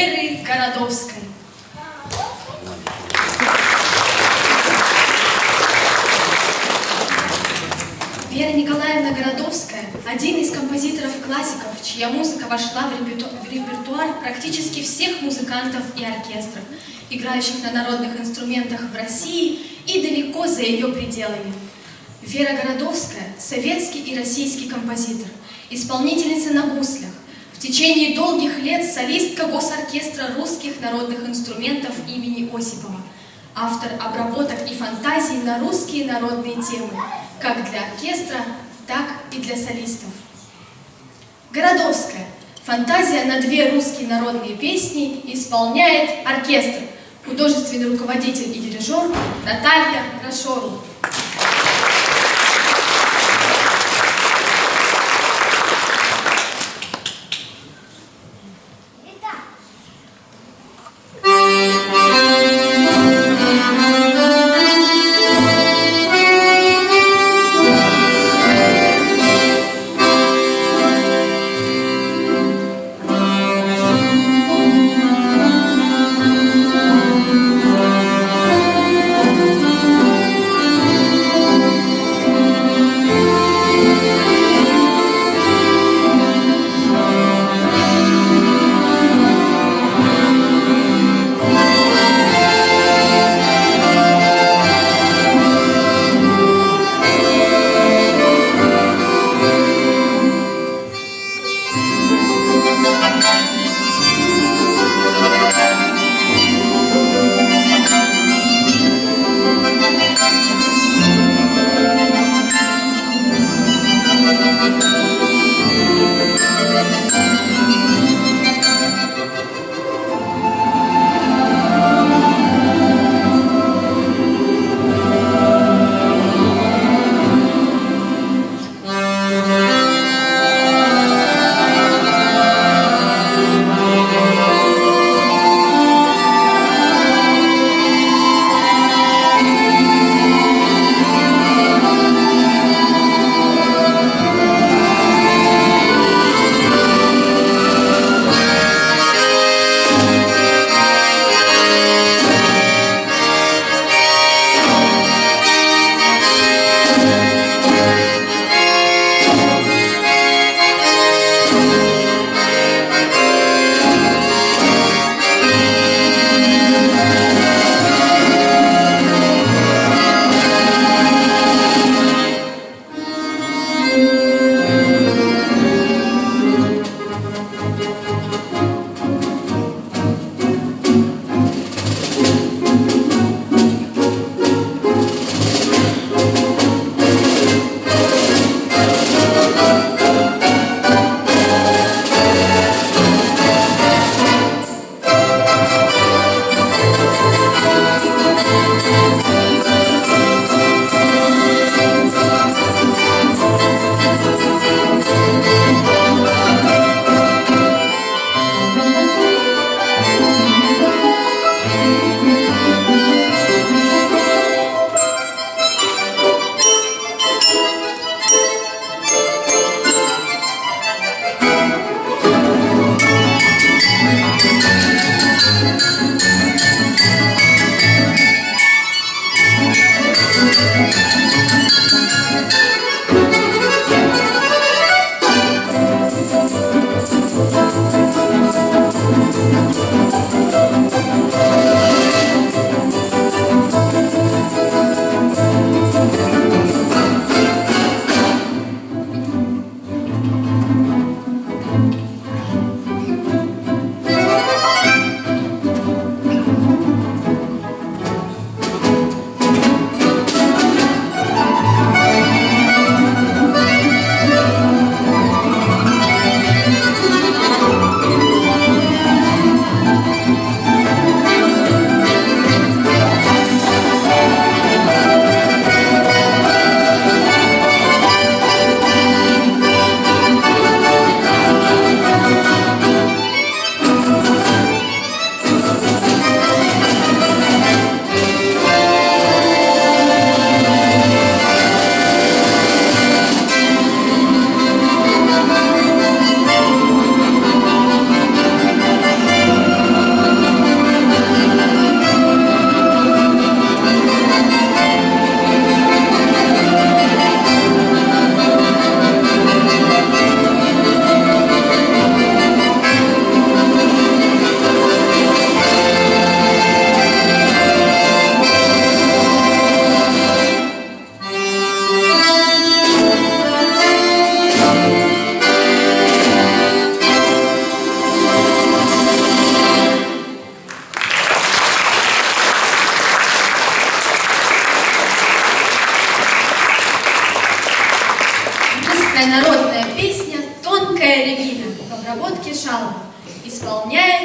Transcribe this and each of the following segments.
Веры Городовской. Вера Николаевна Городовская – один из композиторов-классиков, чья музыка вошла в репертуар практически всех музыкантов и оркестров, играющих на народных инструментах в России и далеко за ее пределами. Вера Городовская – советский и российский композитор, исполнительница на гуслях, в течение долгих лет солистка Госоркестра русских народных инструментов имени Осипова, автор обработок и фантазий на русские народные темы, как для оркестра, так и для солистов. Городовская. Фантазия на 2 русские народные песни исполняет оркестр. Художественный руководитель и дирижер Наталья Рашору.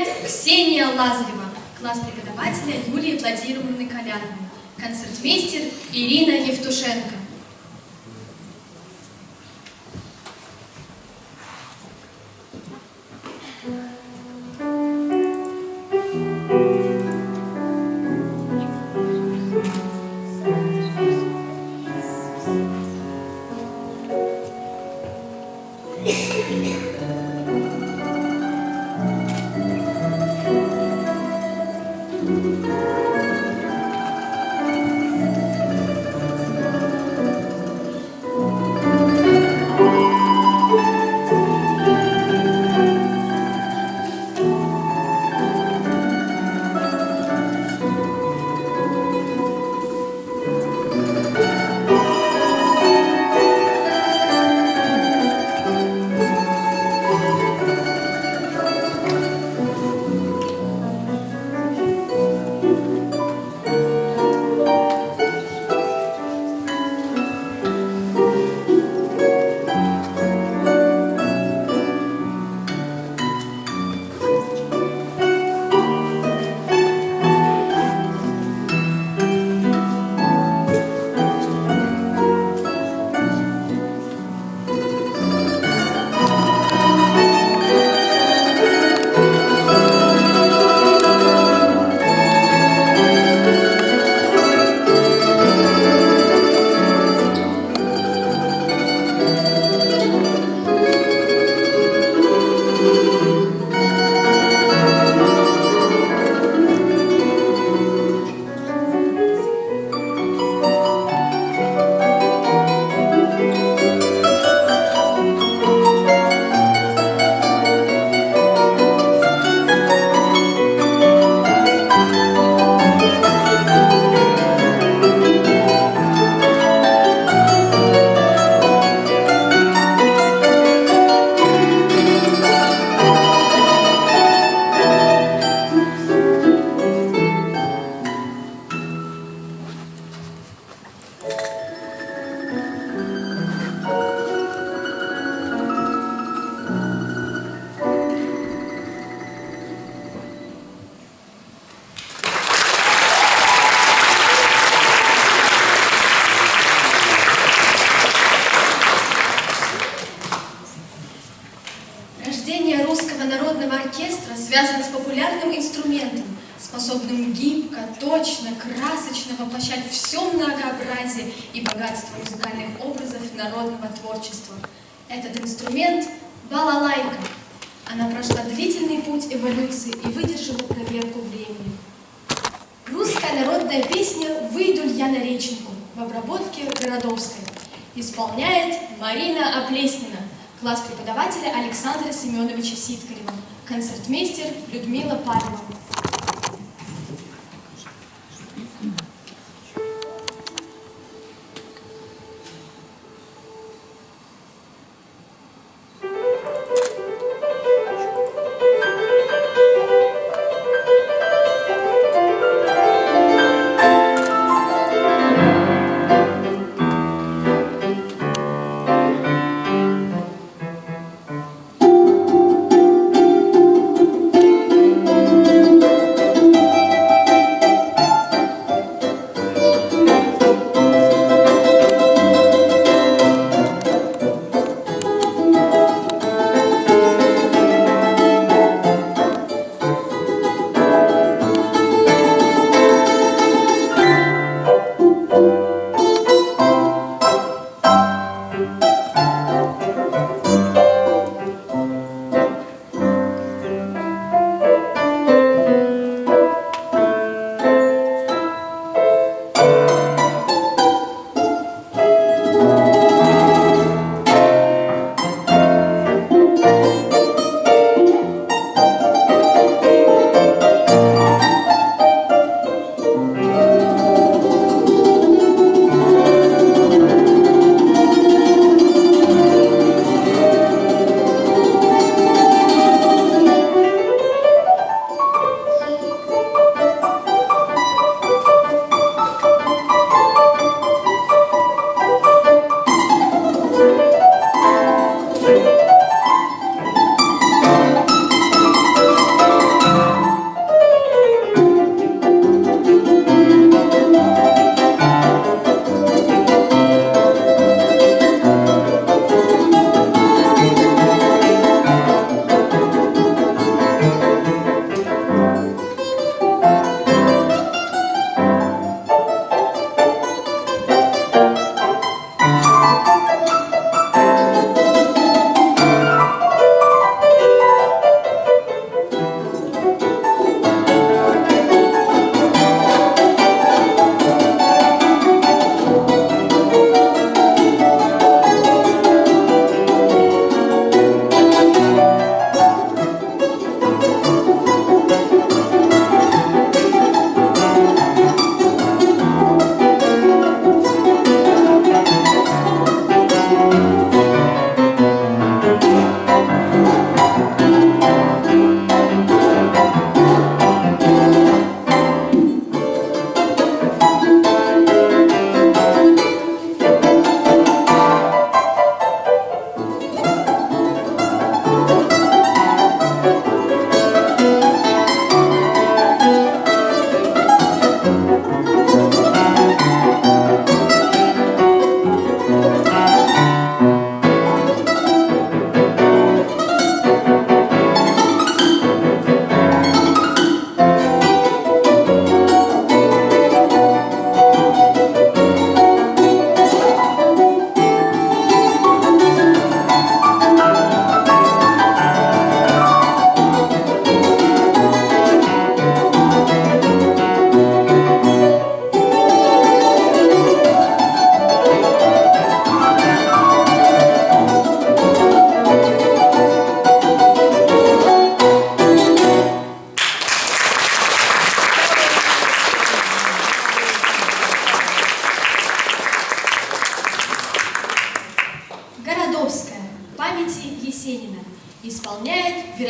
исполняет Ксения Лазарева, класс преподавателя Юлии Владимировны Коляновой, концертмейстер Ирина Евтушенко. Связано с популярным инструментом, способным гибко, точно, красочно воплощать все многообразие и богатство музыкальных образов народного творчества. Этот инструмент – балалайка. Она прошла длительный путь эволюции и выдержала проверку времени. Русская народная песня «Выйду я на реченьку» в обработке Городовской. Исполняет Марина Оплеснина, класс преподавателя Александра Семеновича Ситкарева, концертмейстер Людмила Павлова.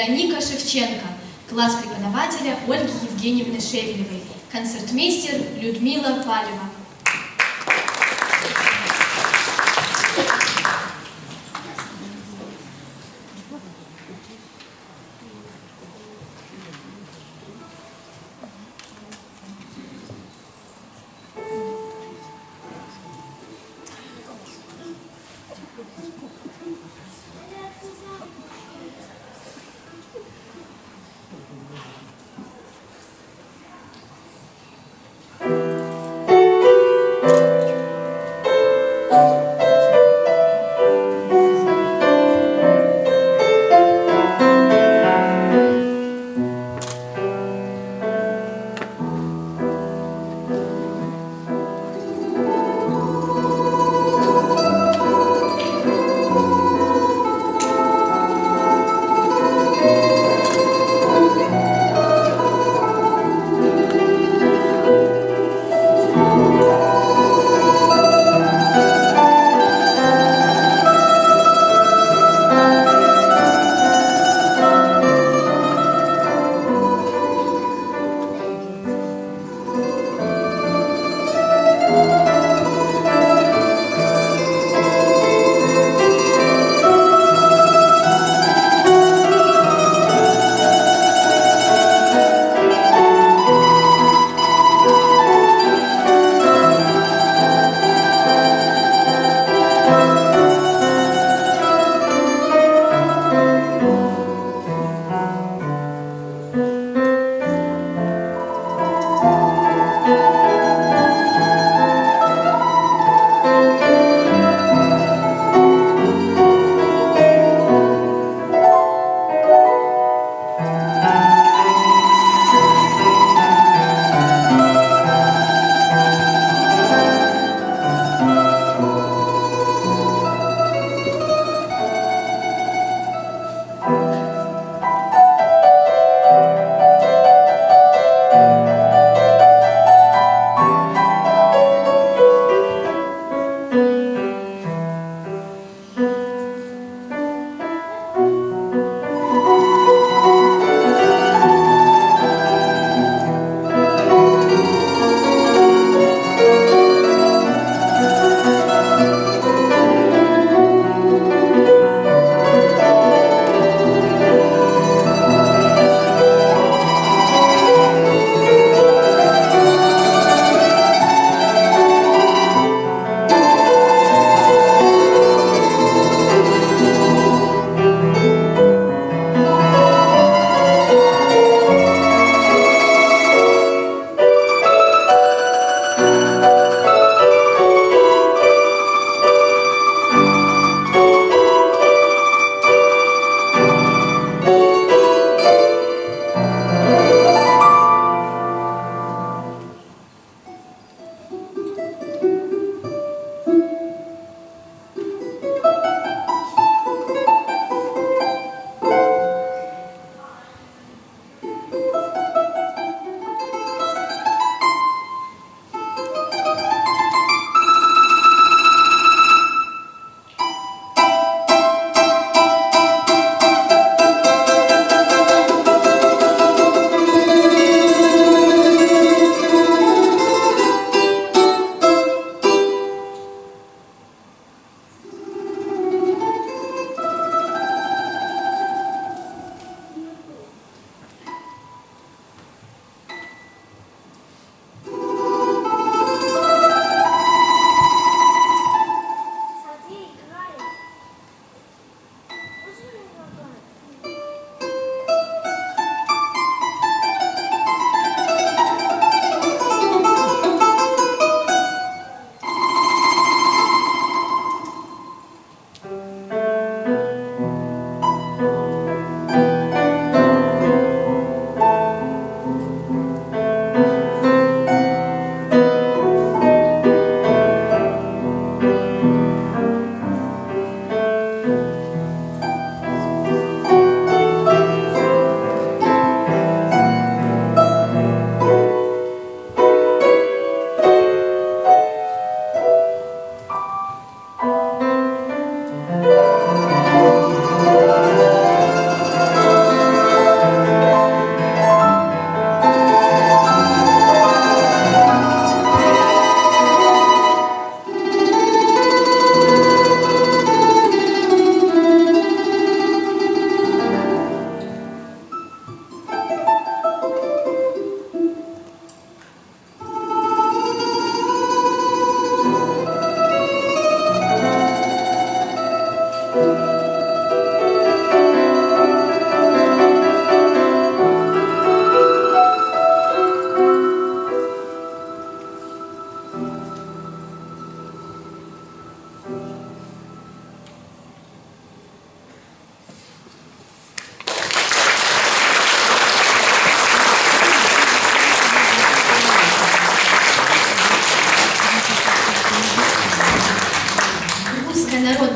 Вероника Шевченко, класс преподавателя Ольги Евгеньевны Шевелевой, концертмейстер Людмила Палева.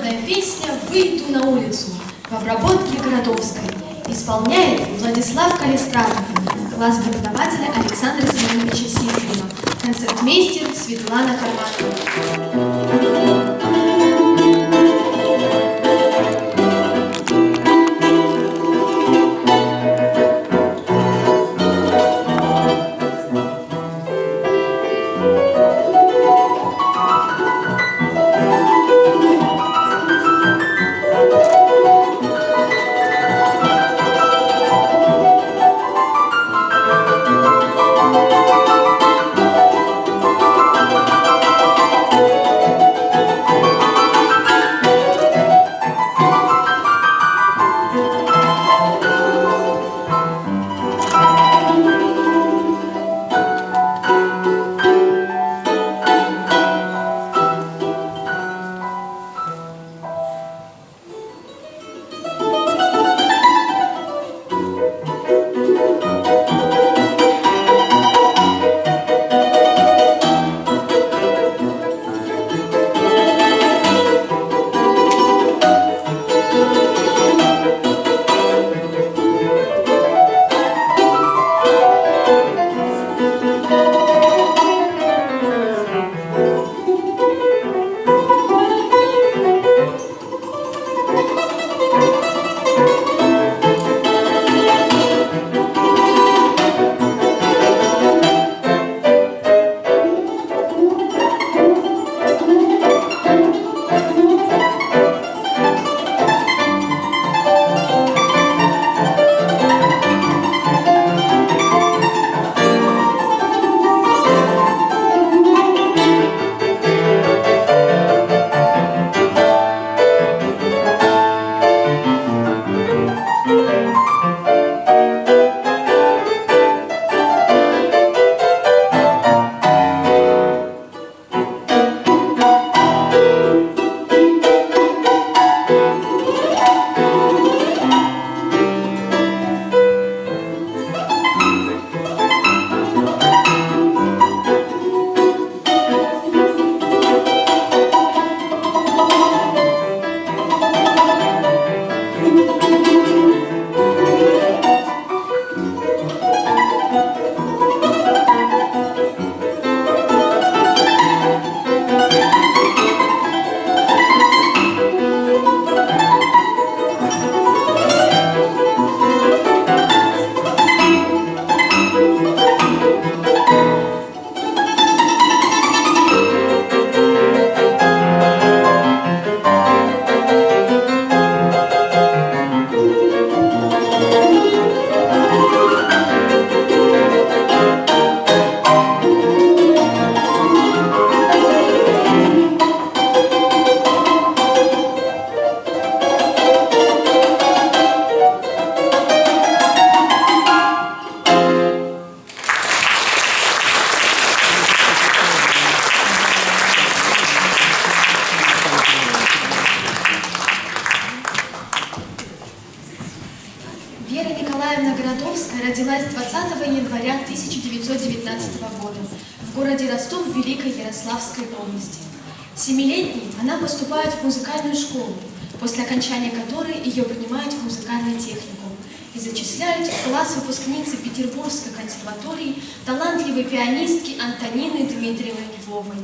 народная песня «Выйду на улицу» в обработке Городовской. Исполняет Владислав Калистратов, класс преподавателя Александра Семеновича Сихова, концертмейстер Светлана Харматова. Городовская родилась 20 января 1919 года в городе Ростов в Великой Ярославской области. Семилетней она поступает в музыкальную школу, после окончания которой ее принимают в музыкальный техникум и зачисляют в класс выпускницы Петербургской консерватории талантливой пианистки Антонины Дмитриевой Львовой.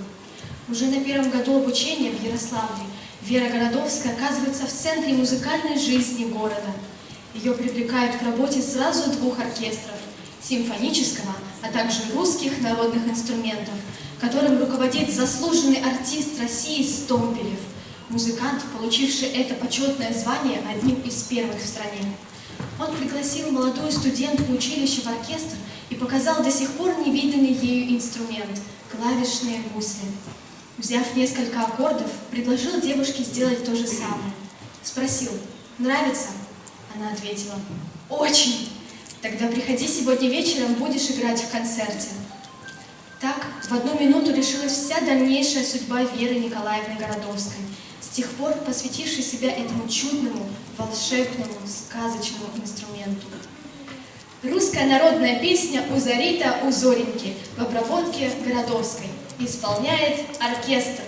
Уже на первом году обучения в Ярославле Вера Городовская оказывается в центре музыкальной жизни города. Ее привлекают к работе сразу двух оркестров – симфонического, а также русских народных инструментов, которым руководит заслуженный артист России Стомпелев, музыкант, получивший это почетное звание одним из первых в стране. Он пригласил молодую студентку училища в оркестр и показал до сих пор невиданный ею инструмент – клавишные гусли. Взяв несколько аккордов, предложил девушке сделать то же самое. Спросил: «Нравится?» Она ответила: «Очень! Тогда приходи сегодня вечером, будешь играть в концерте». Так в одну минуту решилась вся дальнейшая судьба Веры Николаевны Городовской, с тех пор посвятившей себя этому чудному, волшебному, сказочному инструменту. Русская народная песня «Узорита, узореньки» в обработке Городовской исполняет оркестр.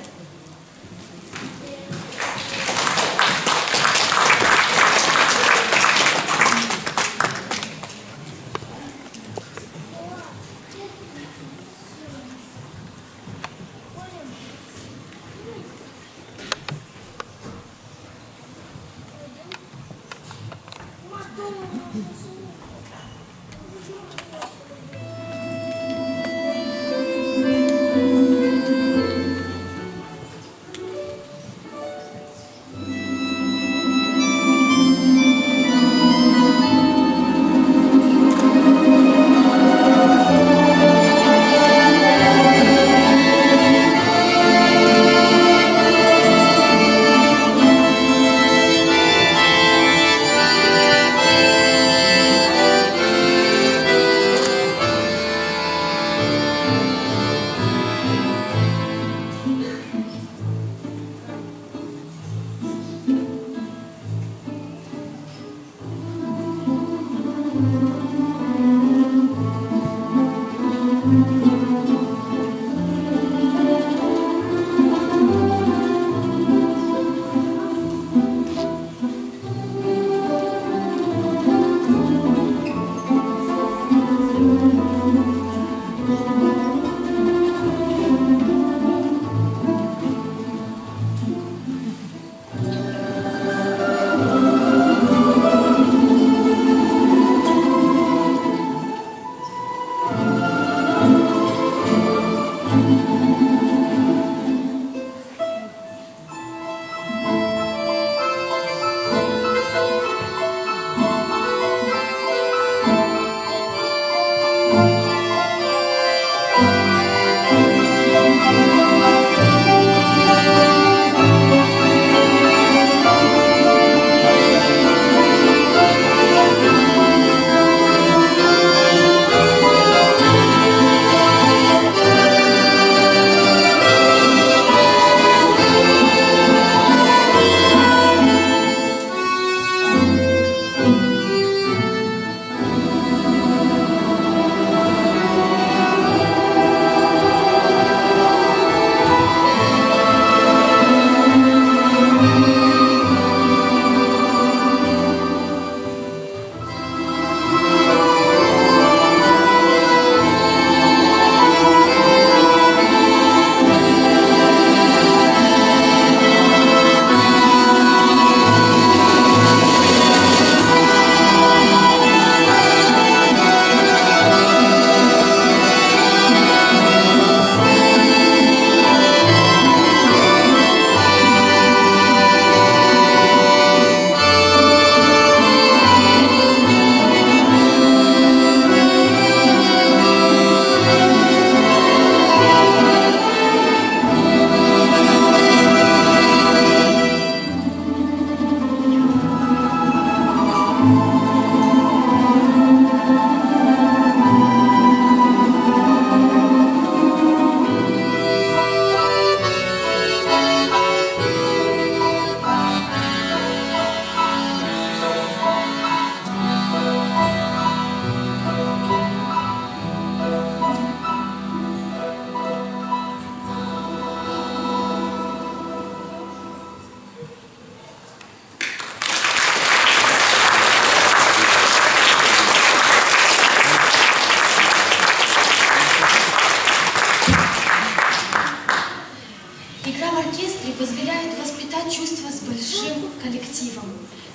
позволяет воспитать чувства с большим коллективом,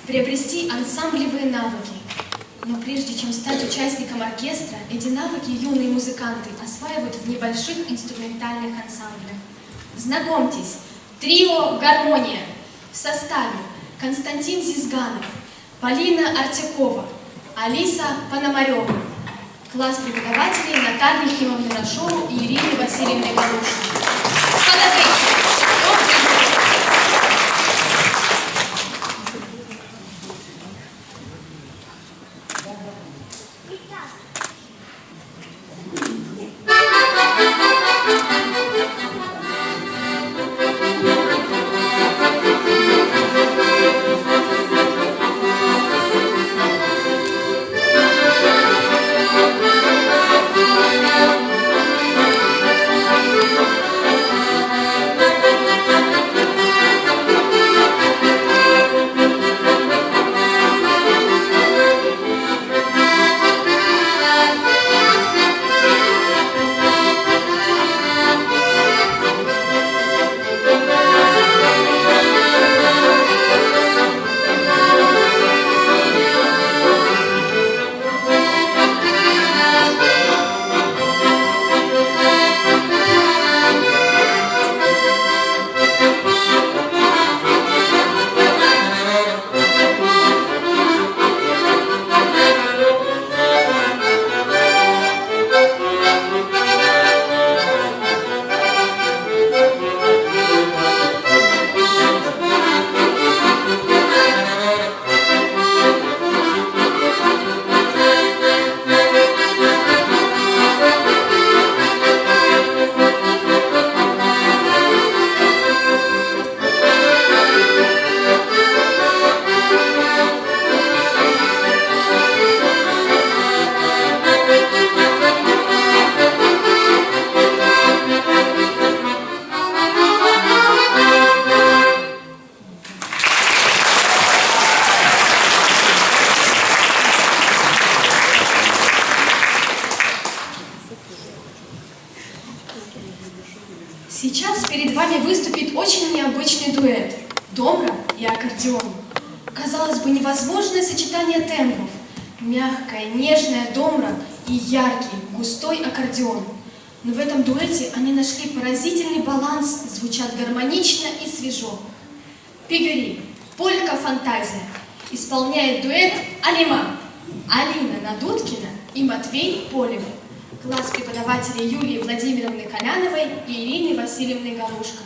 приобрести ансамблевые навыки. Но прежде чем стать участником оркестра, эти навыки юные музыканты осваивают в небольших инструментальных ансамблях. Знакомьтесь, трио «Гармония» в составе Константин Зизганов, Полина Артякова, Алиса Пономарева. Класс преподавателей Натальи Ефимовны Рашову и Ирины Васильевны Галушиной. Сейчас перед вами выступит очень необычный дуэт – домбра и аккордеон. Казалось бы, невозможное сочетание тембров – мягкая, нежная домбра и яркий, густой аккордеон. Но в этом дуэте они нашли поразительный баланс, звучат гармонично и свежо. Пигюри, полька-фантазия. Исполняет дуэт Алима, Алина Надудкина и Матвей Полев. класс преподавателей Юлии Владимировны Коляновой и Ирины Васильевны Галушко.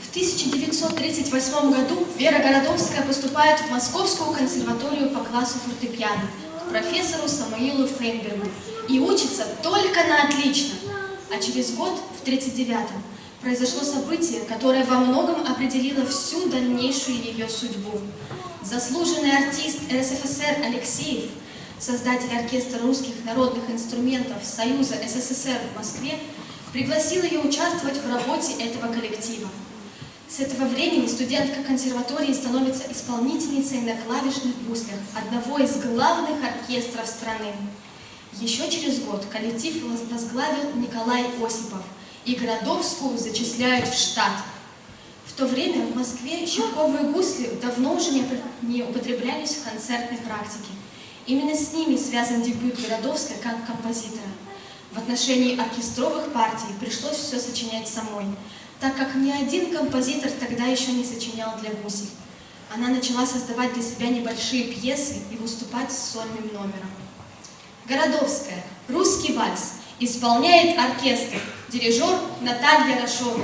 В 1938 году Вера Городовская поступает в Московскую консерваторию по классу фортепиано к профессору Самуилу Фейнбергу и учится только на отлично. А через год, в 1939-м, произошло событие, которое во многом определило всю дальнейшую ее судьбу. Заслуженный артист РСФСР Алексеев, создатель оркестра русских народных инструментов Союза СССР в Москве, пригласил ее участвовать в работе этого коллектива. С этого времени студентка консерватории становится исполнительницей на клавишных гуслях одного из главных оркестров страны. Еще через год коллектив возглавил Николай Осипов, и Городовскую зачисляют в штат. В то время в Москве щипковые гусли давно уже не употреблялись в концертной практике. Именно с ними связан дебют Городовской как композитора. В отношении оркестровых партий пришлось все сочинять самой, так как ни один композитор тогда еще не сочинял для гусель. Она начала создавать для себя небольшие пьесы и выступать с сольным номером. Городовская «Русский вальс» исполняет оркестр, дирижер Наталья Рашова.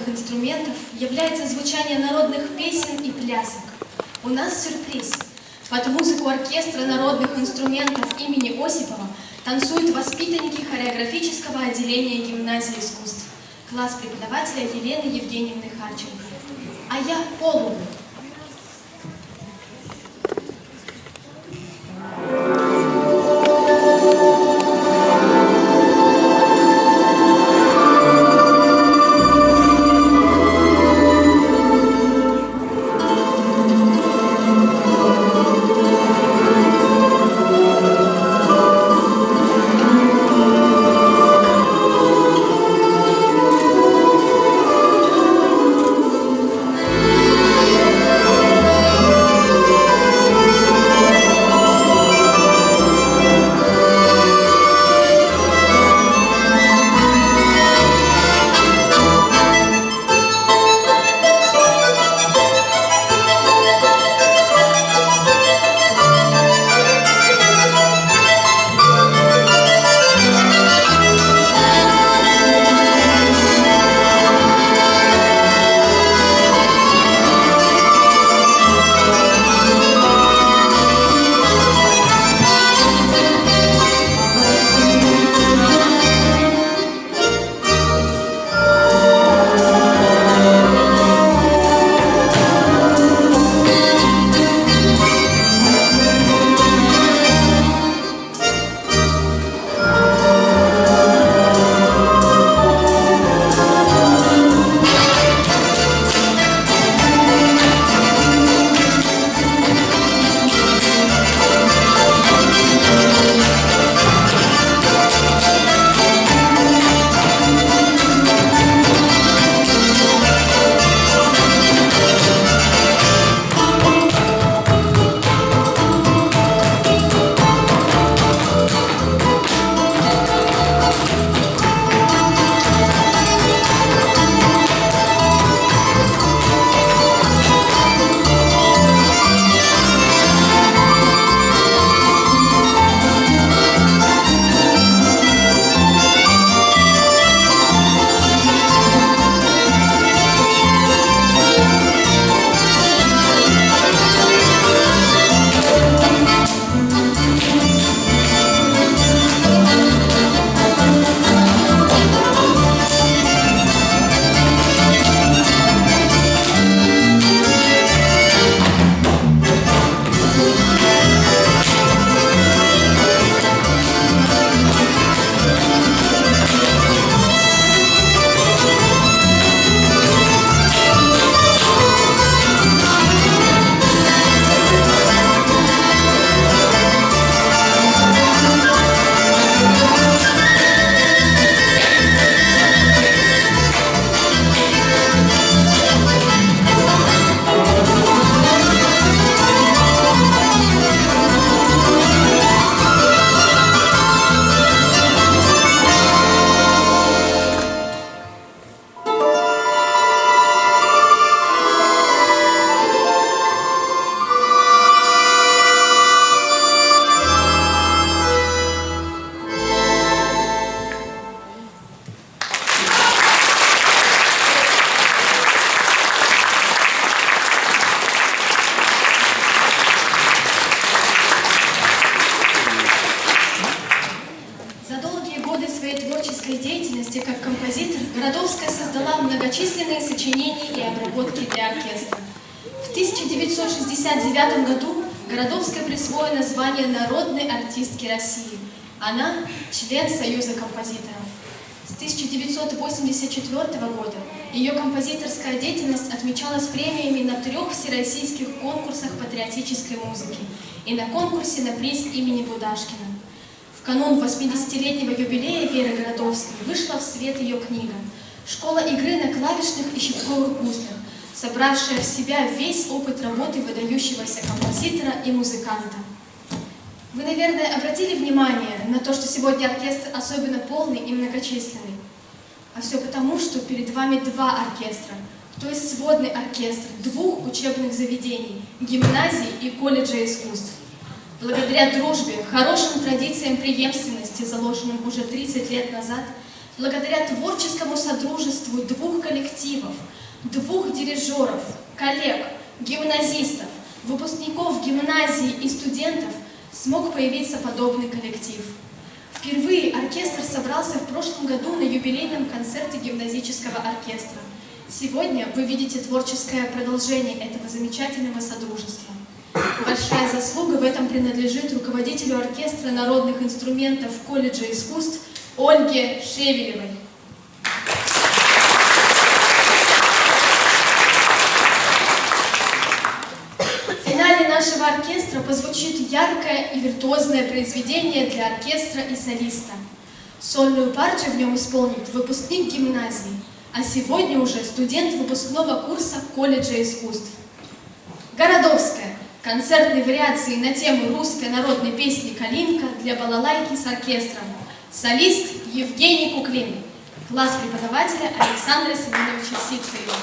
инструментов является звучание народных песен и плясок. У нас сюрприз. Под музыку оркестра народных инструментов имени Осипова танцуют воспитанники хореографического отделения гимназии искусств, класс преподавателя Елены Евгеньевны Харченко. А я полубу. Как композитор, Городовская создала многочисленные сочинения и обработки для оркестра. В 1969 году Городовской присвоено звание народной артистки России. Она – член Союза композиторов. С 1984 года ее композиторская деятельность отмечалась премиями на 3 всероссийских конкурсах патриотической музыки и на конкурсе на приз имени Будашкина. В канун 80-летнего юбилея Веры Городовской вышла в свет ее книга «Школа игры на клавишных и щипковых гуслях», собравшая в себя весь опыт работы выдающегося композитора и музыканта. Вы, наверное, обратили внимание на то, что сегодня оркестр особенно полный и многочисленный. А все потому, что перед вами 2 оркестра, то есть сводный оркестр 2 учебных заведений – гимназии и колледжа искусств. Благодаря дружбе, хорошим традициям преемственности, заложенным уже 30 лет назад, благодаря творческому содружеству двух коллективов, двух дирижеров, коллег, гимназистов, выпускников гимназии и студентов смог появиться подобный коллектив. Впервые оркестр собрался в прошлом году на юбилейном концерте гимназического оркестра. Сегодня вы видите творческое продолжение этого замечательного содружества. Большая заслуга в этом принадлежит руководителю оркестра народных инструментов колледжа искусств Ольге Шевелевой. В финале нашего оркестра позвучит яркое и виртуозное произведение для оркестра и солиста. Сольную партию в нем исполнит выпускник гимназии, а сегодня уже студент выпускного курса колледжа искусств. Городовская. Концертные вариации на тему русской народной песни «Калинка» для балалайки с оркестром. Солист Евгений Куклин. Класс преподавателя Александра Семеновича Ситхаева.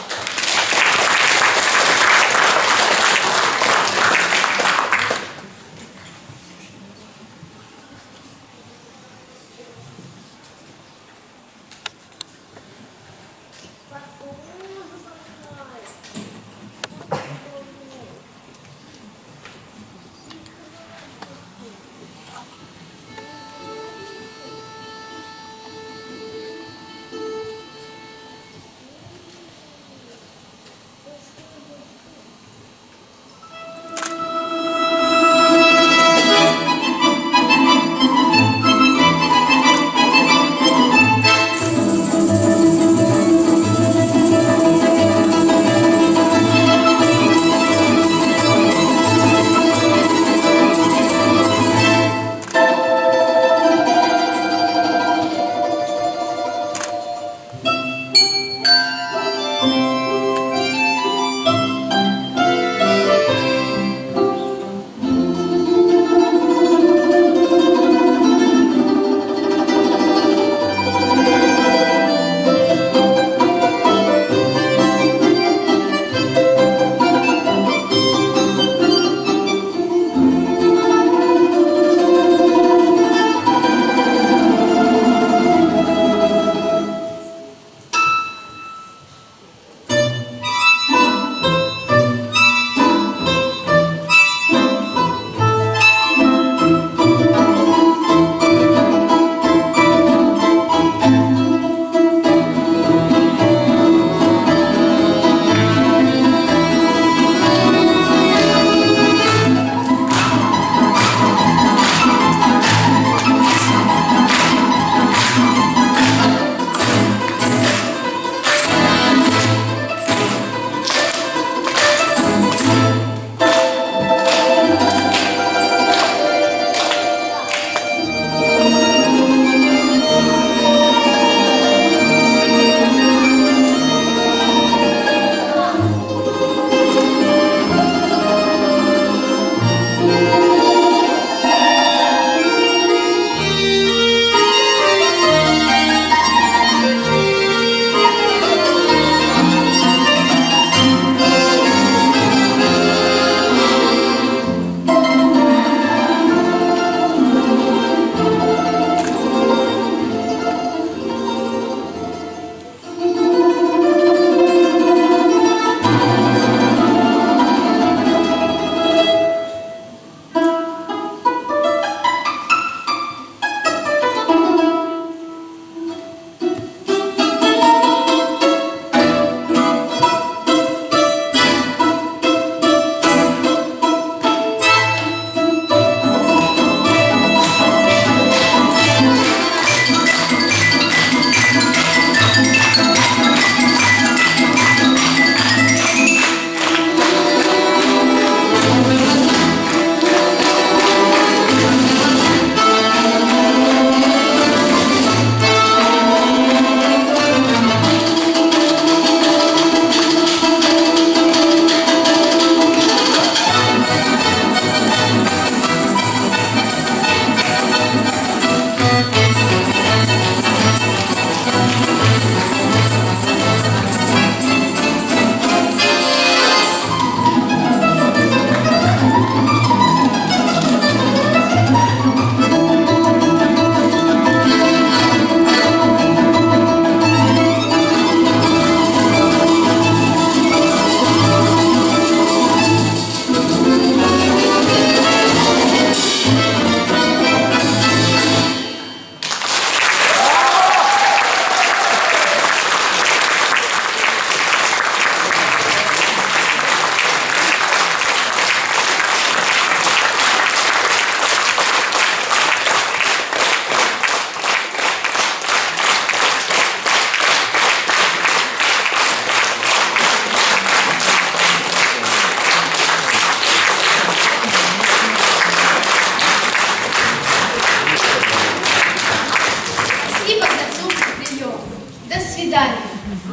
свидания.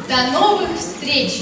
До новых встреч!